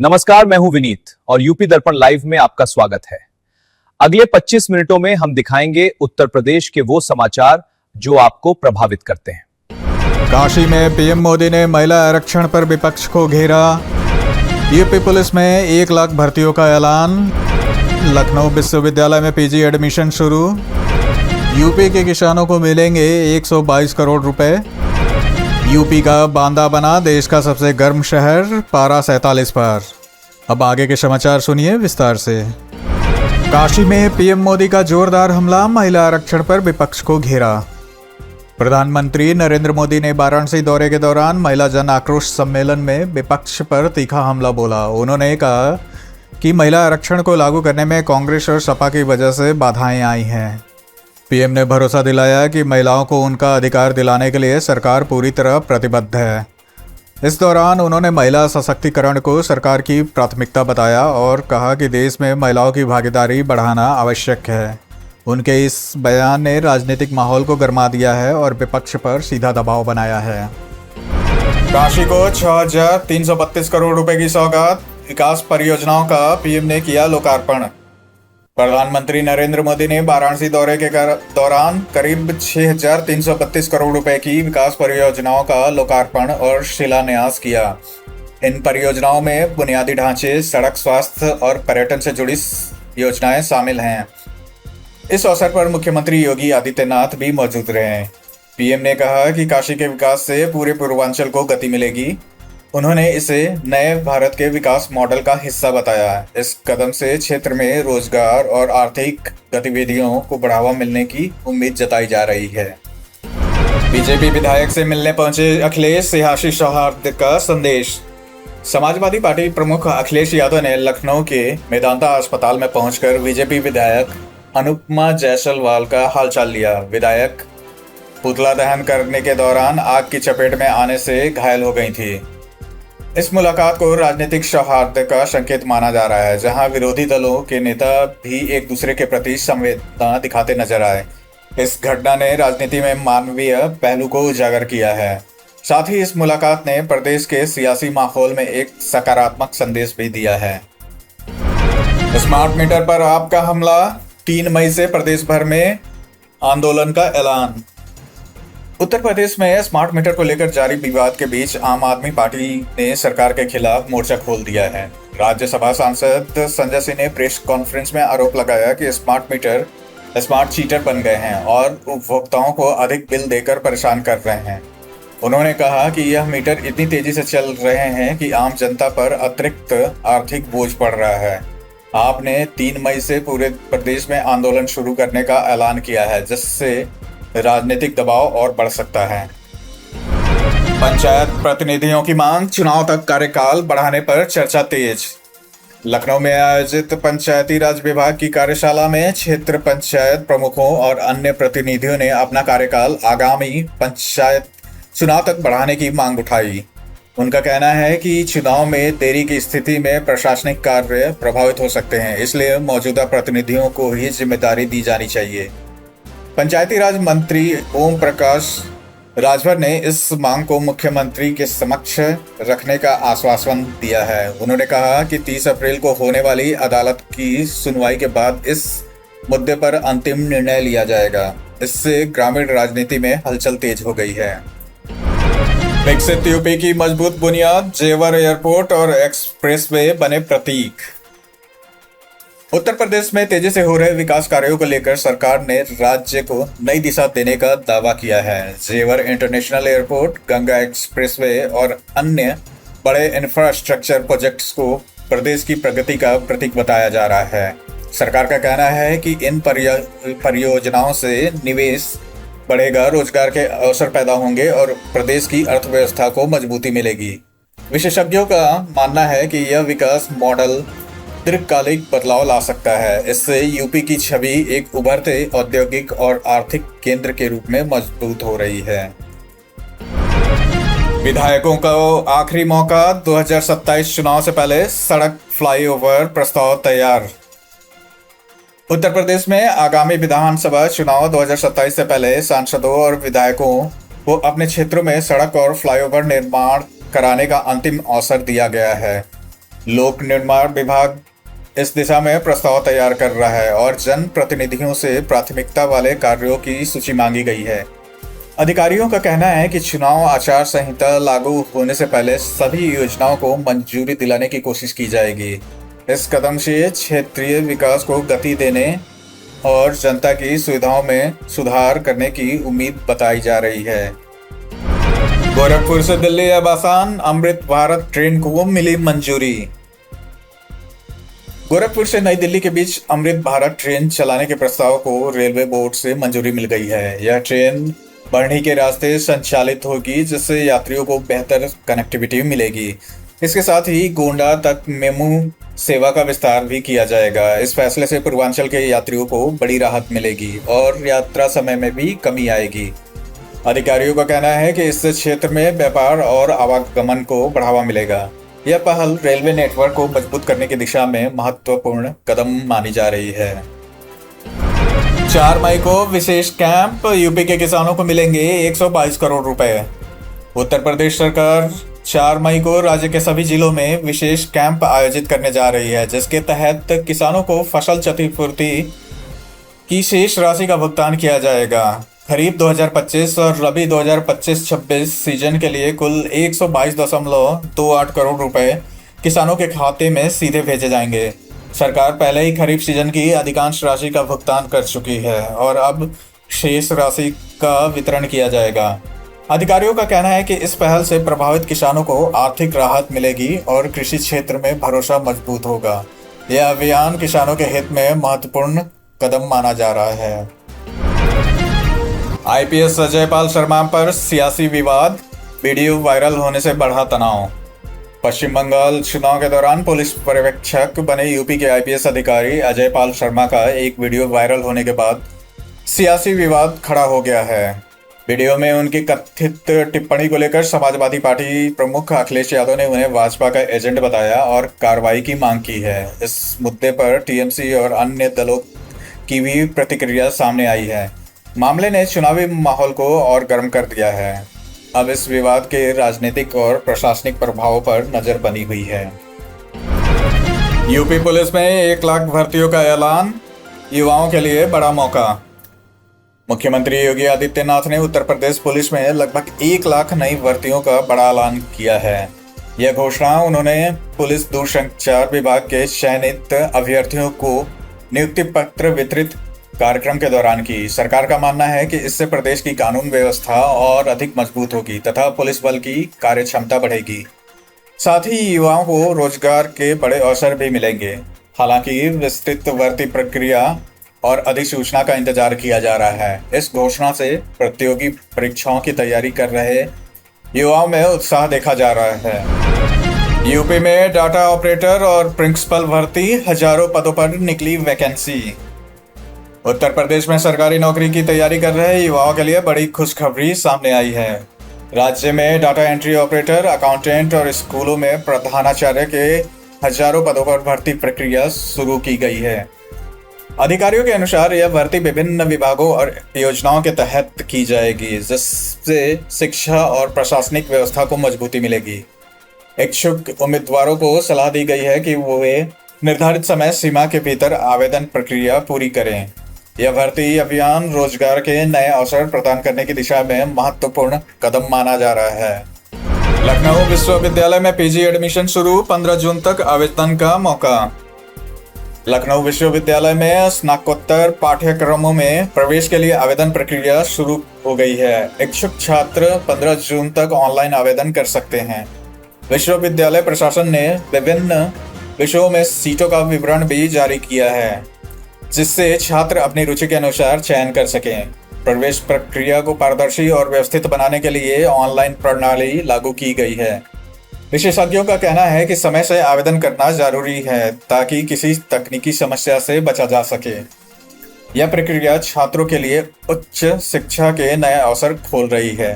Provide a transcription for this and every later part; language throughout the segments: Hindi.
नमस्कार, मैं हूं विनीत और यूपी दर्पण लाइव में आपका स्वागत है। अगले 25 मिनटों में हम दिखाएंगे उत्तर प्रदेश के वो समाचार जो आपको प्रभावित करते हैं। काशी में पीएम मोदी ने महिला आरक्षण पर विपक्ष को घेरा। यूपी पुलिस में 1 लाख भर्तियों का ऐलान। लखनऊ विश्वविद्यालय में पीजी एडमिशन शुरू। यूपी के किसानों को मिलेंगे 122 करोड़ रुपए। यूपी का बांदा बना देश का सबसे गर्म शहर, पारा 47 पर। अब आगे के समाचार सुनिए विस्तार से। काशी में पीएम मोदी का जोरदार हमला, महिला आरक्षण पर विपक्ष को घेरा। प्रधानमंत्री नरेंद्र मोदी ने वाराणसी दौरे के दौरान महिला जन आक्रोश सम्मेलन में विपक्ष पर तीखा हमला बोला। उन्होंने कहा कि महिला आरक्षण को लागू करने में कांग्रेस और सपा की वजह से बाधाएं आई हैं। पीएम ने भरोसा दिलाया कि महिलाओं को उनका अधिकार दिलाने के लिए सरकार पूरी तरह प्रतिबद्ध है। इस दौरान उन्होंने महिला सशक्तिकरण को सरकार की प्राथमिकता बताया और कहा कि देश में महिलाओं की भागीदारी बढ़ाना आवश्यक है। उनके इस बयान ने राजनीतिक माहौल को गरमा दिया है और विपक्ष पर सीधा दबाव बनाया है। काशी को 6,332 करोड़ रुपए की सौगात, विकास परियोजनाओं का पीएम ने किया लोकार्पण। प्रधानमंत्री नरेंद्र मोदी ने वाराणसी दौरे के दौरान करीब 6,332 करोड़ रुपए की विकास परियोजनाओं का लोकार्पण और शिलान्यास किया। इन परियोजनाओं में बुनियादी ढांचे, सड़क, स्वास्थ्य और पर्यटन से जुड़ी योजनाएं शामिल हैं। इस अवसर पर मुख्यमंत्री योगी आदित्यनाथ भी मौजूद रहे। पीएम ने कहा कि काशी के विकास से पूरे पूर्वांचल को गति मिलेगी। उन्होंने इसे नए भारत के विकास मॉडल का हिस्सा बताया। इस कदम से क्षेत्र में रोजगार और आर्थिक गतिविधियों को बढ़ावा मिलने की उम्मीद जताई जा रही है। बीजेपी विधायक से मिलने पहुंचे अखिलेश, सियासी सौहार्द का संदेश। समाजवादी पार्टी प्रमुख अखिलेश यादव ने लखनऊ के मेदांता अस्पताल में पहुंचकर बीजेपी विधायक अनुपमा जायसवाल का हालचाल लिया। विधायक पुतला दहन करने के दौरान आग की चपेट में आने से घायल हो गई थी। इस मुलाकात को राजनीतिक सौहार्द का संकेत माना जा रहा है, जहां विरोधी दलों के नेता भी एक दूसरे के प्रति संवेदना दिखाते नजर आए। इस घटना ने राजनीति में मानवीय पहलू को उजागर किया है। साथ ही इस मुलाकात ने प्रदेश के सियासी माहौल में एक सकारात्मक संदेश भी दिया है। स्मार्ट मीटर पर आपका हमला, 3 मई से प्रदेश भर में आंदोलन का ऐलान। उत्तर प्रदेश में स्मार्ट मीटर को लेकर जारी विवाद के बीच आम आदमी पार्टी ने सरकार के खिलाफ मोर्चा खोल दिया है। राज्यसभा सांसद संजय सिंह ने प्रेस कॉन्फ्रेंस में आरोप लगाया कि स्मार्ट मीटर स्मार्ट चीटर बन गए हैं और उपभोक्ताओं को अधिक बिल देकर परेशान कर रहे हैं। उन्होंने कहा कि यह मीटर इतनी तेजी से चल रहे हैं कि आम जनता पर अतिरिक्त आर्थिक बोझ पड़ रहा है। आपने 3 मई से पूरे प्रदेश में आंदोलन शुरू करने का ऐलान किया है, जिससे राजनीतिक दबाव और बढ़ सकता है। पंचायत प्रतिनिधियों की मांग, चुनाव तक कार्यकाल बढ़ाने पर चर्चा तेज। लखनऊ में आयोजित पंचायती राज विभाग की कार्यशाला में क्षेत्र पंचायत प्रमुखों और अन्य प्रतिनिधियों ने अपना कार्यकाल आगामी पंचायत चुनाव तक बढ़ाने की मांग उठाई। उनका कहना है कि चुनाव में देरी की स्थिति में प्रशासनिक कार्य प्रभावित हो सकते हैं, इसलिए मौजूदा प्रतिनिधियों को ही जिम्मेदारी दी जानी चाहिए। पंचायती राज मंत्री ओम प्रकाश राजभर ने इस मांग को मुख्यमंत्री के समक्ष रखने का आश्वासन दिया है। उन्होंने कहा कि 30 अप्रैल को होने वाली अदालत की सुनवाई के बाद इस मुद्दे पर अंतिम निर्णय लिया जाएगा। इससे ग्रामीण राजनीति में हलचल तेज हो गई है। विकसित यूपी की मजबूत बुनियाद, जेवर एयरपोर्ट और एक्सप्रेसवे बने प्रतीक। उत्तर प्रदेश में तेजी से हो रहे विकास कार्यों को लेकर सरकार ने राज्य को नई दिशा देने का दावा किया है। जेवर इंटरनेशनल एयरपोर्ट, गंगा एक्सप्रेसवे और अन्य बड़े इंफ्रास्ट्रक्चर प्रोजेक्ट्स को प्रदेश की प्रगति का प्रतीक बताया जा रहा है। सरकार का कहना है कि इन परियोजनाओं से निवेश बढ़ेगा, रोजगार के अवसर पैदा होंगे और प्रदेश की अर्थव्यवस्था को मजबूती मिलेगी। विशेषज्ञों का मानना है कि यह विकास मॉडल दीर्घकालिक बदलाव ला सकता है। इससे यूपी की छवि एक उभरते औद्योगिक और आर्थिक केंद्र के रूप में मजबूत हो रही है। विधायकों का आखिरी मौका, 2027 चुनाव से पहले सड़क फ्लाईओवर प्रस्ताव तैयार। उत्तर प्रदेश में आगामी विधानसभा चुनाव 2027 से पहले सांसदों और विधायकों को अपने क्षेत्रों में सड़क और फ्लाईओवर निर्माण कराने का अंतिम अवसर दिया गया है। लोक निर्माण विभाग इस दिशा में प्रस्ताव तैयार कर रहा है और जन प्रतिनिधियों से प्राथमिकता वाले कार्यों की सूची मांगी गई है। अधिकारियों का कहना है कि चुनाव आचार संहिता लागू होने से पहले सभी योजनाओं को मंजूरी दिलाने की कोशिश की जाएगी। इस कदम से क्षेत्रीय विकास को गति देने और जनता की सुविधाओं में सुधार करने की उम्मीद बताई जा रही है। गोरखपुर से दिल्ली अब आसान, अमृत भारत ट्रेन को मिली मंजूरी। गोरखपुर से नई दिल्ली के बीच अमृत भारत ट्रेन चलाने के प्रस्ताव को रेलवे बोर्ड से मंजूरी मिल गई है। यह ट्रेन बढ़नी के रास्ते संचालित होगी, जिससे यात्रियों को बेहतर कनेक्टिविटी मिलेगी। इसके साथ ही गोंडा तक मेमू सेवा का विस्तार भी किया जाएगा। इस फैसले से पूर्वांचल के यात्रियों को बड़ी राहत मिलेगी और यात्रा समय में भी कमी आएगी। अधिकारियों का कहना है कि इससे क्षेत्र में व्यापार और आवागमन को बढ़ावा मिलेगा। यह पहल रेलवे नेटवर्क को मजबूत करने की दिशा में महत्वपूर्ण कदम मानी जा रही है। 4 मई को विशेष कैंप, यूपी के किसानों को मिलेंगे 122 करोड़ रुपए। उत्तर प्रदेश सरकार 4 मई को राज्य के सभी जिलों में विशेष कैंप आयोजित करने जा रही है, जिसके तहत किसानों को फसल क्षतिपूर्ति की शेष राशि का भुगतान किया जाएगा। खरीफ 2025 और रबी 2025-26 सीजन के लिए कुल 122.28 करोड़ रुपए किसानों के खाते में सीधे भेजे जाएंगे। सरकार पहले ही खरीफ सीजन की अधिकांश राशि का भुगतान कर चुकी है और अब शेष राशि का वितरण किया जाएगा। अधिकारियों का कहना है कि इस पहल से प्रभावित किसानों को आर्थिक राहत मिलेगी और कृषि क्षेत्र में भरोसा मजबूत होगा। यह अभियान किसानों के हित में महत्वपूर्ण कदम माना जा रहा है। आईपीएस अजय पाल शर्मा पर सियासी विवाद, वीडियो वायरल होने से बढ़ा तनाव। पश्चिम बंगाल चुनाव के दौरान पुलिस पर्यवेक्षक बने यूपी के आईपीएस अधिकारी अजय पाल शर्मा का एक वीडियो वायरल होने के बाद सियासी विवाद खड़ा हो गया है। वीडियो में उनकी कथित टिप्पणी को लेकर समाजवादी पार्टी प्रमुख अखिलेश यादव ने उन्हें भाजपा का एजेंट बताया और कार्रवाई की मांग की है। इस मुद्दे पर टीएमसी और अन्य दलों की भी प्रतिक्रिया सामने आई है। मामले ने चुनावी माहौल को और गर्म कर दिया है। अब इस विवाद के राजनीतिक और प्रशासनिक प्रभावों पर नजर बनी हुई है। यूपी पुलिस में 1 लाख भर्तियों का ऐलान, युवाओं के लिए बड़ा मौका। मुख्यमंत्री योगी आदित्यनाथ ने उत्तर प्रदेश पुलिस में लगभग 1 लाख नई भर्तियों का बड़ा ऐलान किया है। यह घोषणा उन्होंने पुलिस दूरसंचार विभाग के चयनित अभ्यर्थियों को नियुक्ति पत्र वितरित कार्यक्रम के दौरान की। सरकार का मानना है कि इससे प्रदेश की कानून व्यवस्था और अधिक मजबूत होगी तथा पुलिस बल की कार्य क्षमता बढ़ेगी। साथ ही युवाओं को रोजगार के बड़े अवसर भी मिलेंगे। हालांकि विस्तृत भर्ती प्रक्रिया और अधिसूचना का इंतजार किया जा रहा है। इस घोषणा से प्रतियोगी परीक्षाओं की तैयारी कर रहे युवाओं में उत्साह देखा जा रहा है। यूपी में डाटा ऑपरेटर और प्रिंसिपल भर्ती, हजारों पदों पर निकली वैकेंसी। उत्तर प्रदेश में सरकारी नौकरी की तैयारी कर रहे युवाओं के लिए बड़ी खुशखबरी सामने आई है। राज्य में डाटा एंट्री ऑपरेटर, अकाउंटेंट और स्कूलों में प्रधानाचार्य के हजारों पदों पर भर्ती प्रक्रिया शुरू की गई है। अधिकारियों के अनुसार यह भर्ती विभिन्न विभागों और योजनाओं के तहत की जाएगी, जिससे शिक्षा और प्रशासनिक व्यवस्था को मजबूती मिलेगी। इच्छुक उम्मीदवारों को सलाह दी गई है कि वे निर्धारित समय सीमा के भीतर आवेदन प्रक्रिया पूरी करें। यह भर्ती अभियान रोजगार के नए अवसर प्रदान करने की दिशा में महत्वपूर्ण कदम माना जा रहा है। लखनऊ विश्वविद्यालय में पीजी एडमिशन शुरू, 15 जून तक आवेदन का मौका। लखनऊ विश्वविद्यालय में स्नातकोत्तर पाठ्यक्रमों में प्रवेश के लिए आवेदन प्रक्रिया शुरू हो गई है। इच्छुक छात्र 15 जून तक ऑनलाइन आवेदन कर सकते हैं। विश्वविद्यालय प्रशासन ने विभिन्न विषयों में सीटों का विवरण भी जारी किया है, जिससे छात्र अपनी रुचि के अनुसार चयन कर सकें। प्रवेश प्रक्रिया को पारदर्शी और व्यवस्थित बनाने के लिए ऑनलाइन प्रणाली लागू की गई है। विशेषज्ञों का कहना है कि समय से आवेदन करना जरूरी है ताकि किसी तकनीकी समस्या से बचा जा सके। यह प्रक्रिया छात्रों के लिए उच्च शिक्षा के नए अवसर खोल रही है।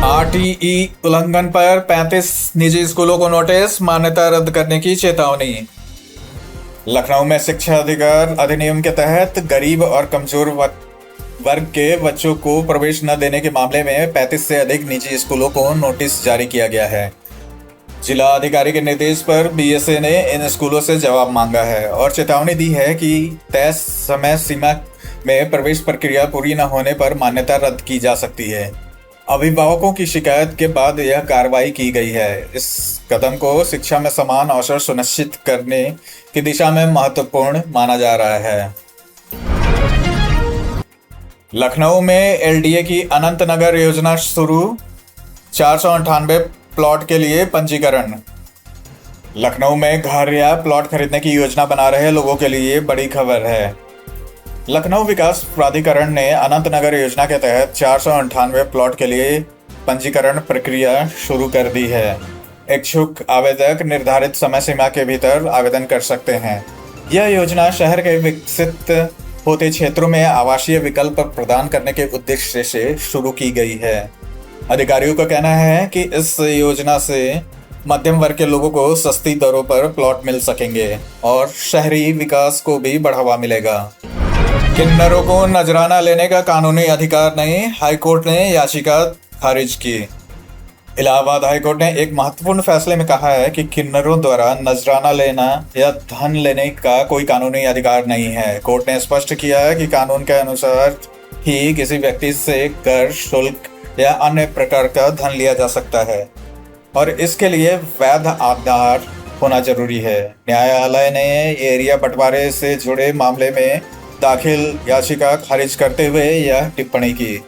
आरटीई उल्लंघन पर 35 निजी स्कूलों को नोटिस, मान्यता रद्द करने की चेतावनी। लखनऊ में शिक्षा अधिकार अधिनियम के तहत गरीब और कमजोर वर्ग के बच्चों को प्रवेश न देने के मामले में 35 से अधिक निजी स्कूलों को नोटिस जारी किया गया है। जिला अधिकारी के निर्देश पर बीएसए ने इन स्कूलों से जवाब मांगा है और चेतावनी दी है कि तय समय सीमा में प्रवेश प्रक्रिया पूरी न होने पर मान्यता रद्द की जा सकती है। अभिभावकों की शिकायत के बाद यह कार्रवाई की गई है। इस कदम को शिक्षा में समान अवसर सुनिश्चित करने की दिशा में महत्वपूर्ण माना जा रहा है। लखनऊ में एलडीए की अनंत नगर योजना शुरू, 498 प्लॉट के लिए पंजीकरण। लखनऊ में घर या प्लॉट खरीदने की योजना बना रहे लोगों के लिए बड़ी खबर है। लखनऊ विकास प्राधिकरण ने अनंत नगर योजना के तहत 498 प्लॉट के लिए पंजीकरण प्रक्रिया शुरू कर दी है। इच्छुक आवेदक निर्धारित समय सीमा के भीतर आवेदन कर सकते हैं। यह योजना शहर के विकसित होते क्षेत्रों में आवासीय विकल्प प्रदान करने के उद्देश्य से शुरू की गई है। अधिकारियों का कहना है कि इस योजना से मध्यम वर्ग के लोगों को सस्ती दरों पर प्लॉट मिल सकेंगे और शहरी विकास को भी बढ़ावा मिलेगा। किन्नरों को नजराना लेने का कानूनी अधिकार नहीं, हाईकोर्ट ने याचिका खारिज की। इलाहाबाद हाईकोर्ट ने एक महत्वपूर्ण फैसले में कहा है कि किन्नरों द्वारा नजराना लेना या धन लेने का कोई कानूनी अधिकार नहीं है। कोर्ट ने स्पष्ट किया है कि कानून के अनुसार ही किसी व्यक्ति से कर, शुल्क या अन्य प्रकार का धन लिया जा सकता है और इसके लिए वैध आधार होना जरूरी है। न्यायालय ने एरिया बंटवारे से जुड़े मामले में दाखिल याचिका खारिज करते हुए यह टिप्पणी की।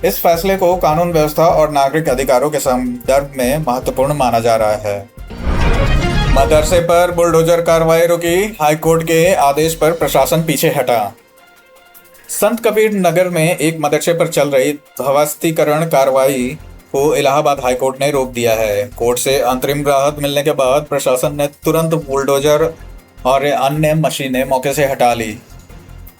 इस फैसले को कानून व्यवस्था और नागरिक अधिकारों के संदर्भ में महत्वपूर्ण माना जा रहा है। मदरसे पर बुलडोजर कार्रवाई रुकी, हाईकोर्ट के आदेश पर प्रशासन पीछे हटा। संत कबीर नगर में एक मदरसे पर चल रही ध्वस्तीकरण कार्रवाई को इलाहाबाद हाईकोर्ट ने रोक दिया है। कोर्ट से अंतरिम राहत मिलने के बाद प्रशासन ने तुरंत बुलडोजर और अन्य मशीनें मौके से हटा ली।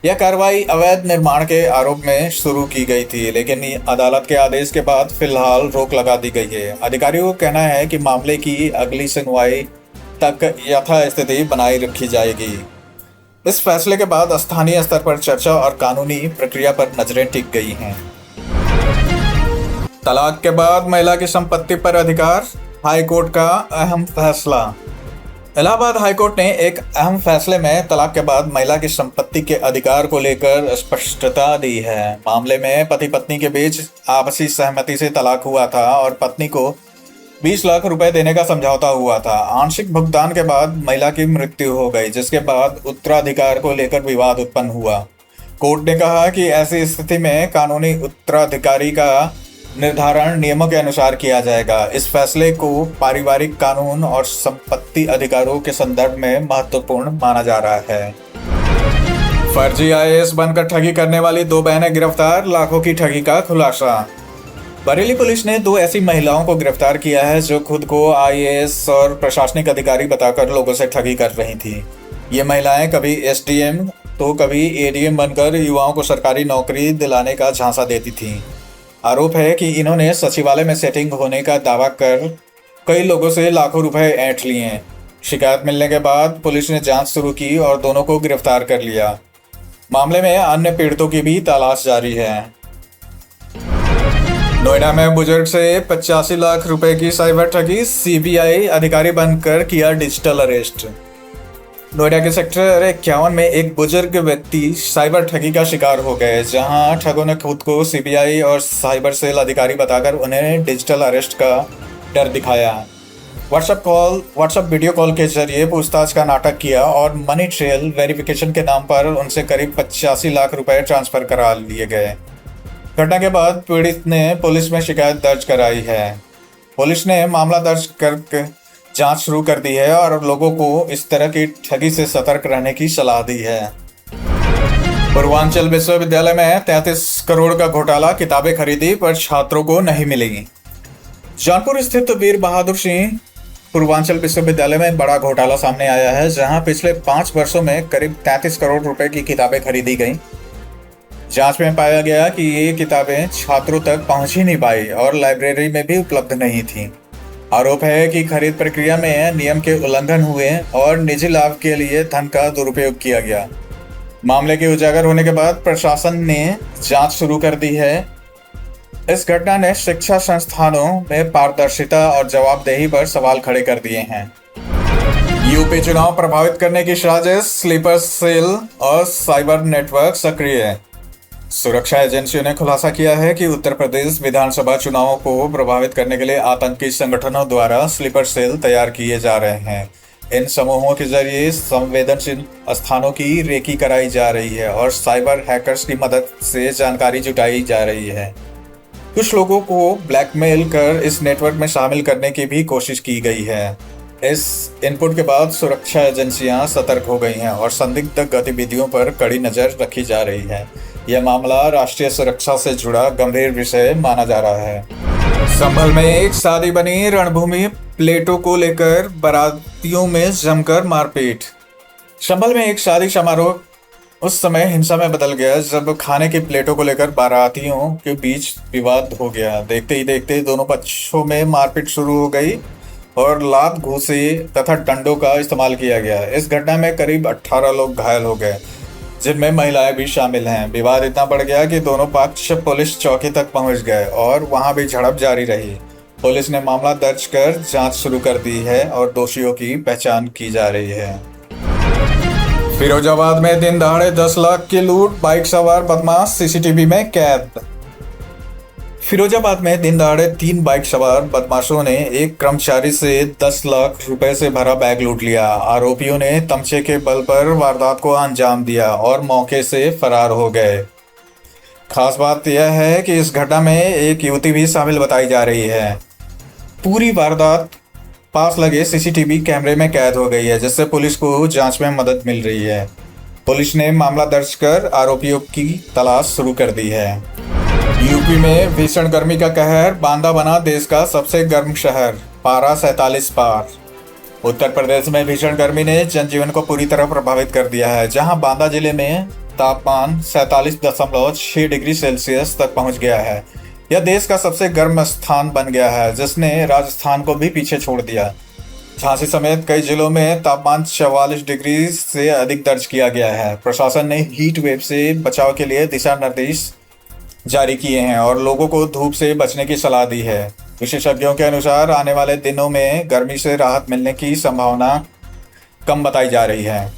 यह कार्रवाई अवैध निर्माण के आरोप में शुरू की गई थी, लेकिन अदालत के आदेश के बाद फिलहाल रोक लगा दी गई है। अधिकारियों का कहना है कि मामले की अगली सुनवाई तक यथास्थिति बनाए रखी जाएगी। इस फैसले के बाद स्थानीय स्तर पर चर्चा और कानूनी प्रक्रिया पर नजरें टिक गई हैं। तलाक के बाद महिला की संपत्ति पर अधिकार, हाईकोर्ट का अहम फैसला। इलाहाबाद हाईकोर्ट ने एक अहम फैसले में तलाक के बाद महिला की संपत्ति के अधिकार को लेकर स्पष्टता दी है। मामले में पति पत्नी के बीच आपसी सहमति से तलाक हुआ था और पत्नी को 20 लाख रुपए देने का समझौता हुआ था। आंशिक भुगतान के बाद महिला की मृत्यु हो गई, जिसके बाद उत्तराधिकार को लेकर विवाद उत्पन्न हुआ। कोर्ट ने कहा कि ऐसी स्थिति में कानूनी उत्तराधिकारी का निर्धारण नियमों के अनुसार किया जाएगा। इस फैसले को पारिवारिक कानून और संपत्ति अधिकारों के संदर्भ में महत्वपूर्ण माना जा रहा है। फर्जी आईएएस बनकर ठगी करने वाली 2 बहनें गिरफ्तार, लाखों की ठगी का खुलासा। बरेली पुलिस ने 2 ऐसी महिलाओं को गिरफ्तार किया है जो खुद को आईएएस और प्रशासनिक अधिकारी बताकर लोगों से ठगी कर रही थी। ये महिलाएं कभी एसडीएम तो कभी एडीएम बनकर युवाओं को सरकारी नौकरी दिलाने का झांसा देती थीं। आरोप है कि इन्होंने सचिवालय में सेटिंग होने का दावा कर कई लोगों से लाखों रुपए ऐंठ लिए। शिकायत मिलने के बाद पुलिस ने जांच शुरू की और दोनों को गिरफ्तार कर लिया। मामले में अन्य पीड़ितों की भी तलाश जारी है। नोएडा में बुजुर्ग से 85 लाख रुपए की साइबर ठगी, सीबीआई अधिकारी बनकर किया डिजिटल अरेस्ट। नोएडा के सेक्टर 51 में एक बुजुर्ग व्यक्ति साइबर ठगी का शिकार हो गए, जहां ठगों ने खुद को सीबीआई और साइबर सेल अधिकारी बताकर उन्हें डिजिटल अरेस्ट का डर दिखाया। व्हाट्सएप वीडियो कॉल के जरिए पूछताछ का नाटक किया और मनी ट्रेल वेरिफिकेशन के नाम पर उनसे करीब 85 लाख रुपए ट्रांसफर करा लिए गए। घटना के बाद पीड़ित ने पुलिस में शिकायत दर्ज कराई है। पुलिस ने मामला दर्ज कर जांच शुरू कर दी है और लोगों को इस तरह की ठगी से सतर्क रहने की सलाह दी है। पूर्वांचल विश्वविद्यालय में 33 करोड़ का घोटाला, किताबें खरीदी पर छात्रों को नहीं मिलेंगी। जौनपुर स्थित वीर बहादुर सिंह पूर्वांचल विश्वविद्यालय में बड़ा घोटाला सामने आया है, जहां पिछले 5 वर्षों में करीब 33 करोड़ रुपए की किताबें खरीदी गई। जांच में पाया गया कि ये किताबें छात्रों तक पहुंच ही नहीं पाई और लाइब्रेरी में भी उपलब्ध नहीं थी। आरोप है कि खरीद प्रक्रिया में नियम के उल्लंघन हुए और निजी लाभ के लिए धन का दुरुपयोग किया गया। मामले के उजागर होने के बाद प्रशासन ने जांच शुरू कर दी है। इस घटना ने शिक्षा संस्थानों में पारदर्शिता और जवाबदेही पर सवाल खड़े कर दिए हैं। यूपी चुनाव प्रभावित करने की साजिश, स्लीपर सेल और साइबर नेटवर्क सक्रिय। सुरक्षा एजेंसियों ने खुलासा किया है कि उत्तर प्रदेश विधानसभा चुनावों को प्रभावित करने के लिए आतंकी संगठनों द्वारा स्लीपर सेल तैयार किए जा रहे हैं। इन समूहों के जरिए संवेदनशील स्थानों की रेकी कराई जा रही है और साइबर हैकर्स की मदद से जानकारी जुटाई जा रही है। कुछ लोगों को ब्लैकमेल कर इस नेटवर्क में शामिल करने की भी कोशिश की गई है। इस इनपुट के बाद सुरक्षा एजेंसियां सतर्क हो गई हैं और संदिग्ध गतिविधियों पर कड़ी नजर रखी जा रही है। यह मामला राष्ट्रीय सुरक्षा से जुड़ा गंभीर विषय माना जा रहा है। संभल में एक शादी बनी रणभूमि, प्लेटों को लेकर बारातियों में जमकर मारपीट। संभल में एक शादी समारोह उस समय हिंसा में बदल गया जब खाने की प्लेटों को लेकर बारातियों के बीच विवाद हो गया। देखते ही देखते दोनों पक्षों में मारपीट शुरू हो गई और लात, घूंसे तथा डंडों का इस्तेमाल किया गया। इस घटना में करीब 18 लोग घायल हो गए, जिनमें महिलाएं भी शामिल हैं। विवाद इतना बढ़ गया कि दोनों पक्ष पुलिस चौकी तक पहुंच गए और वहां भी झड़प जारी रही। पुलिस ने मामला दर्ज कर जांच शुरू कर दी है और दोषियों की पहचान की जा रही है। फिरोजाबाद में दिन दहाड़े 10 लाख की लूट, बाइक सवार बदमाश सीसीटीवी में कैद। फिरोजाबाद में दिन दहाड़े 3 बाइक सवार बदमाशों ने एक कर्मचारी से 10 लाख रुपए से भरा बैग लूट लिया। आरोपियों ने तमचे के बल पर वारदात को अंजाम दिया और मौके से फरार हो गए। खास बात यह है कि इस घटना में एक युवती भी शामिल बताई जा रही है। पूरी वारदात पास लगे सीसीटीवी कैमरे में कैद हो गई है, जिससे पुलिस को जांच में मदद मिल रही है। पुलिस ने मामला दर्ज कर आरोपियों की तलाश शुरू कर दी है। यूपी में भीषण गर्मी का कहर, बांदा बना देश का सबसे गर्म शहर, पारा 47 पार। उत्तर प्रदेश में भीषण गर्मी ने जनजीवन को पूरी तरह प्रभावित कर दिया है, जहां बांदा जिले में तापमान 47.6 डिग्री सेल्सियस तक पहुंच गया है। यह देश का सबसे गर्म स्थान बन गया है, जिसने राजस्थान को भी पीछे छोड़ दिया। झांसी समेत कई जिलों में तापमान 44 डिग्री से अधिक दर्ज किया गया है। प्रशासन ने हीट वेव से बचाव के लिए दिशा निर्देश जारी किए हैं और लोगों को धूप से बचने की सलाह दी है। विशेषज्ञों के अनुसार आने वाले दिनों में गर्मी से राहत मिलने की संभावना कम बताई जा रही है।